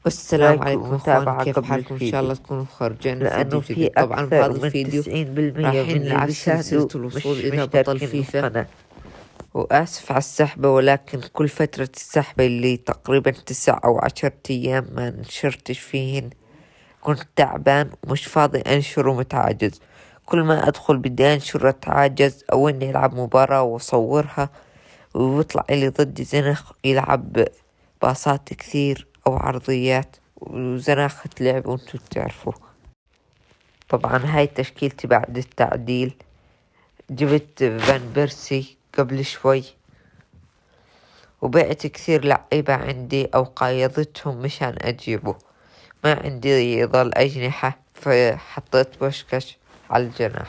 والسلام لايك عليكم اخوان، ومتابعة كيف قبل حالكم؟ ان شاء الفيديو، الله تكونوا بخير. لأنه فيديو في جديد. طبعا في أكثر هذا من الفيديو 90% راح من اللي نلعب سلسلة بيشاهدوا الوصول مش الى بطل مشتركين فيفا. بالقناة. واسف على السحبة، ولكن كل فترة السحبة اللي تقريبا 9 او 10 ايام ما نشرتش فيهن كنت تعبان ومش فاضي انشر ومتعاجز. كل ما ادخل بدي انشر اتعاجز او اني العب مباراة واصورها ويطلع اللي ضدي زنخ يلعب باصات كثير او عرضيات وزناخة لعب وانتو تعرفوا. طبعا هاي تشكيلتي بعد التعديل. جبت فان بيرسي قبل شوي، وبعت كثير لعيبة عندي او قايضتهم مشان اجيبه. ما عندي ظل اجنحة فحطيت بوشكش على الجناح.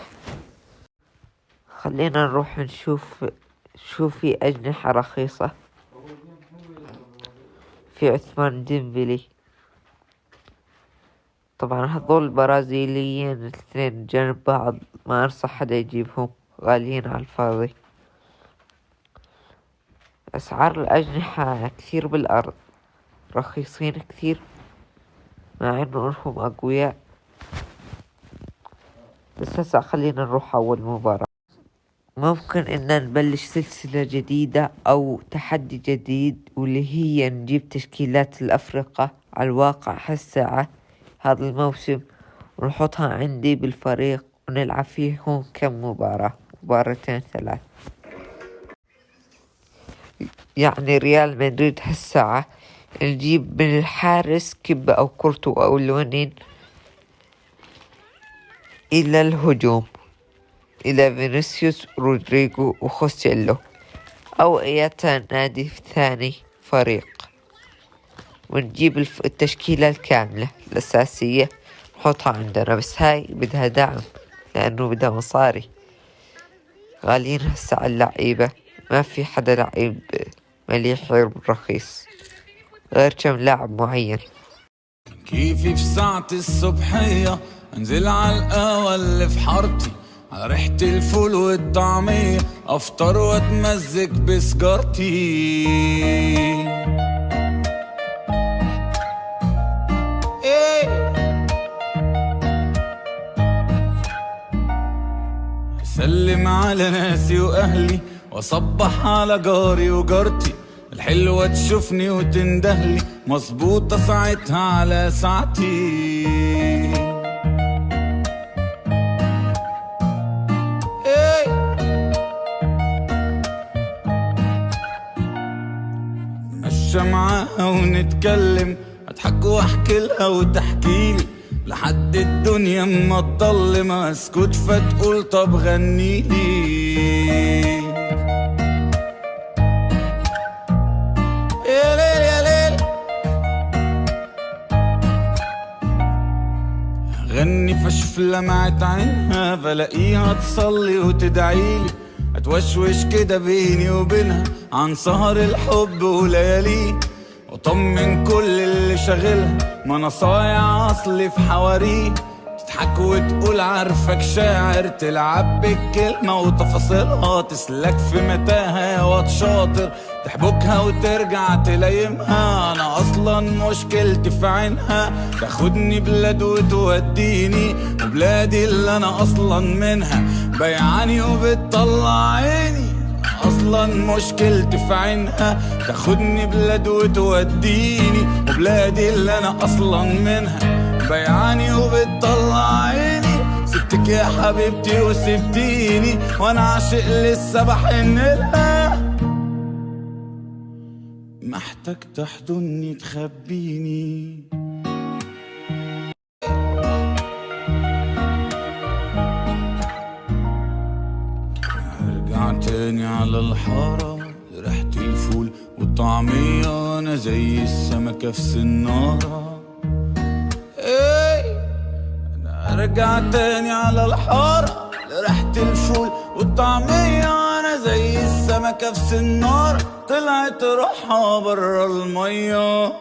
خلينا نروح نشوف شو في اجنحة رخيصة. في عثمان ديمبلي، طبعا هذول برازيليين الاثنين جنب بعض، ما انصح حدا يجيبهم، غاليين على الفاضي. اسعار الاجنحة كثير بالارض، رخيصين كثير مع انه انهم اقوياء. بس هسا خلينا نروح اول مباراة. ممكن ان نبلش سلسلة جديدة او تحدي جديد، واللي هي نجيب تشكيلات الافرقة على الواقع هالساعة هذا الموسم ونحطها عندي بالفريق ونلعب فيهم كم مباراة، مباراتين 3. يعني ريال مدريد هالساعة نجيب من الحارس كبة أو كورتو أو لونين، إلى الهجوم إلى فينيسيوس رودريغو وخوسيلو أو أي نادي ثاني فريق، ونجيب التشكيلة الكاملة الأساسية نحطها عندنا. بس هاي بدها دعم لأنه بدها مصاري، غاليين هسه اللعيبة، ما في حدا لعيب مليح غير رخيص غير كم لاعب معين. كيفي في ساعة الصبحية انزل على القهوة اللي في حارتي، على ريحة الفول والطعمية افطر واتمزج بسجارتي. سلم على ناسي واهلي واصبح على جاري وجارتي، الحلوة تشوفني وتندهلي مظبوطة ساعتها على ساعتي. نتمشى معاها ونتكلم، اضحك واحكي لها وتحكيلي لحد الدنيا ما تضلم، اسكت فتقول طب غنيلي. يا ليل يا ليل غني فشف لمعت عينها، بلاقيها تصلي وتدعيلي، اتوشوش كده بيني وبينها عن سهر الحب ولياليه، وطمن كل اللي شاغلها ما انا صايع اصلي في حواريه. تضحك وتقول عارفك شاعر، تلعب بالكلمة وتفاصيلها، تسلك في متاهة يا واد شاطر، تحبكها وترجع تلايمها. انا اصلا مشكلتي في عينها، تاخدني بلاد وتوديني، وبلادي اللي انا اصلا منها بيعاني وبتطلع عيني. اصلا مشكلتي في عينها، تاخدني بلاد وتوديني، وبلادي اللي انا اصلا منها بيعاني وبتطلع عيني. سبتك يا حبيبتي وسبتيني وانا عاشق لسه بحن لها، محتاج تحضني تخبيني. ارجع تاني على الحارة لريحة الفول والطعمية، انا زي السمكة في سنارة. ارجع تاني على الحارة لريحة الفول والطعمية، انا زي السمكة في سنارة، طلعت روحها برا المية.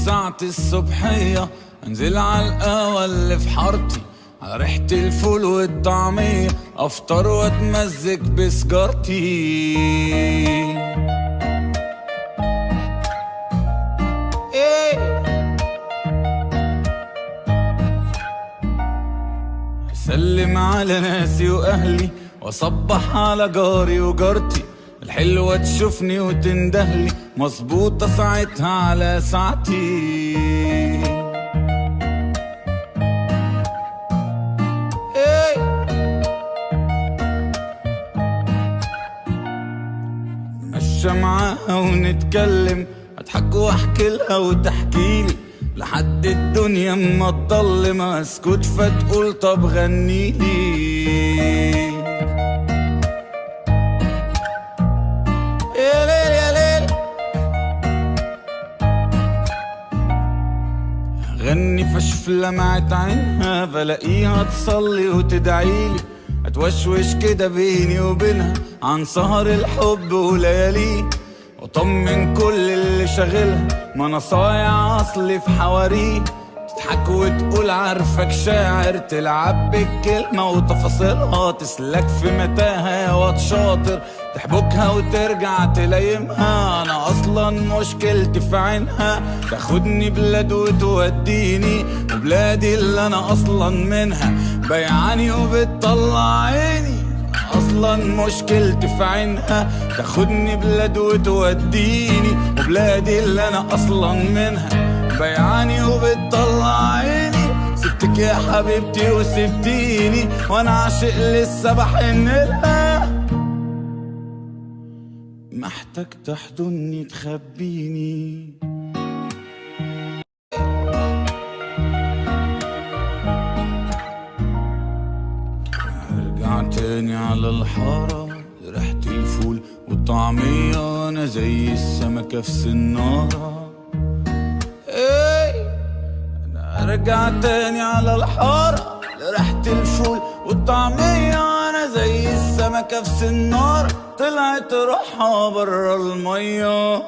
ساعة الصبحية انزل على القهوة اللي في حارتي، على ريحة الفول والطعمية افطر واتمزج بسجارتي. اسلم على ناسي واهلي واصبح على جاري وجارتي، الحلوة تشوفني وتندهلي مظبوطة ساعتها على ساعتي. مشى معاها ونتكلم، اضحك واحكي لها وتحكيلي لحد الدنيا اما تضلم، اسكت فتقول طب غنيلي. يا ليل يا ليل غني فشف لمعت عينها، بلاقيها تصلي وتدعيلي، اتوشوش كده بيني وبينها عن سهر الحب ولياليه، وطمن كل اللي شاغلها ما انا صايع اصلي في حواريه. تضحك وتقول عارفك شاعر، تلعب بالكلمة وتفاصيلها، تسلك في متاهة يا واد شاطر، تحبكها وترجع تلايمها. انا اصلا مشكلتي في عينها، تاخدني بلاد وتوديني، وبلادي اللي انا اصلا منها بيعاني وبتطلع عيني. اصلا مشكلتي في عينها، تاخدني بلاد وتوديني، وبلادي اللي انا اصلا منها بيعاني وبتطلع عيني. سبتك يا حبيبتي وسبتيني وانا عاشق لسه بحن لها، محتاج تحضني تخبيني. ارجع تاني على الحارة لريحة الفول والطعمية، انا زي السمكة في سنارة. انا ارجع تاني على الحارة لريحة الفول والطعمية، انا زي السمكة في سنارة، طلعت روحها برا المية.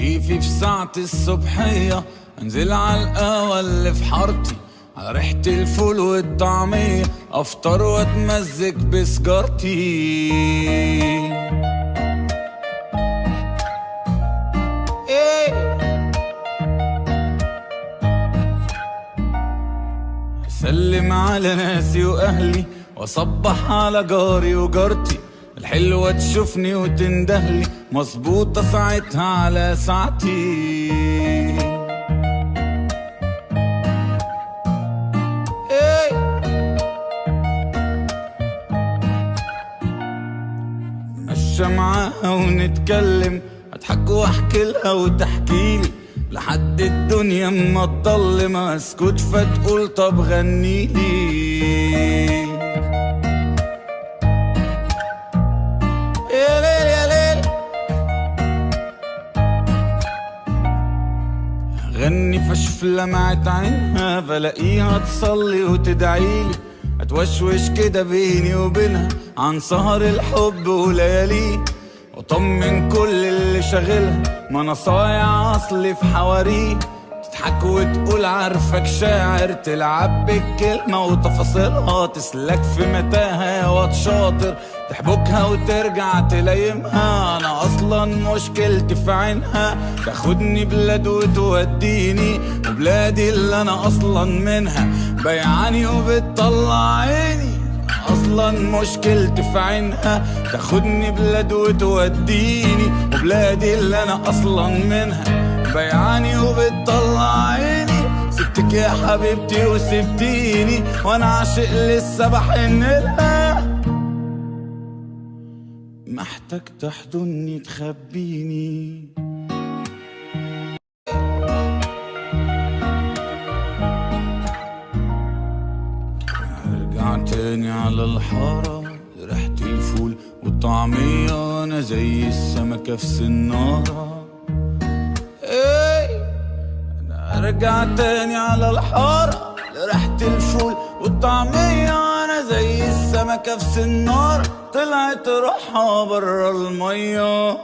كيفي في ساعة الصبحية انزل على القهوة اللي في حارتي، على ريحة الفول والطعمية افطر واتمزج بسجارتي. سلم على ناسي واهلي واصبح على جاري وجارتي، الحلوة تشوفني وتندهلي مظبوطة ساعتها على ساعتي. نتمشى معاها ونتكلم، اضحك واحكي لها وتحكيلي لحد الدنيا ما تضلم، اسكت فتقول طب غنيلي. يا ليل يا ليل غني فشف لمعت عينها، بلاقيها تصلي وتدعيلي، اتوشوش كده بيني وبينها عن سهر الحب ولياليه، وطمن كل اللي شاغلها ما انا صايع اصلي في حواريه. تضحك وتقول عارفك شاعر، تلعب بالكلمة وتفاصيلها، تسلك في متاهة يا واد شاطر، تحبكها وترجع تلايمها. انا اصلا مشكلتي في عينها، تاخدني بلاد وتوديني، وبلادي اللي انا اصلا منها بيعاني وبتطلع عيني. اصلا مشكلتي في عينها، تاخدني بلاد وتوديني، وبلادي اللي انا اصلا منها بيعاني وبتطلع عيني. سبتك يا حبيبتي وسبتيني، وانا عاشق لسه بحن لها، محتاج تحضني تخبيني. ارجع تاني على الحارة لريحة الفول والطعمية، وانا زي السمكة في سنارة. انا ارجع تاني على الحارة لريحة الفول والطعمية، وانا زي السمكة في سنارة، طلعت روحها برا المية.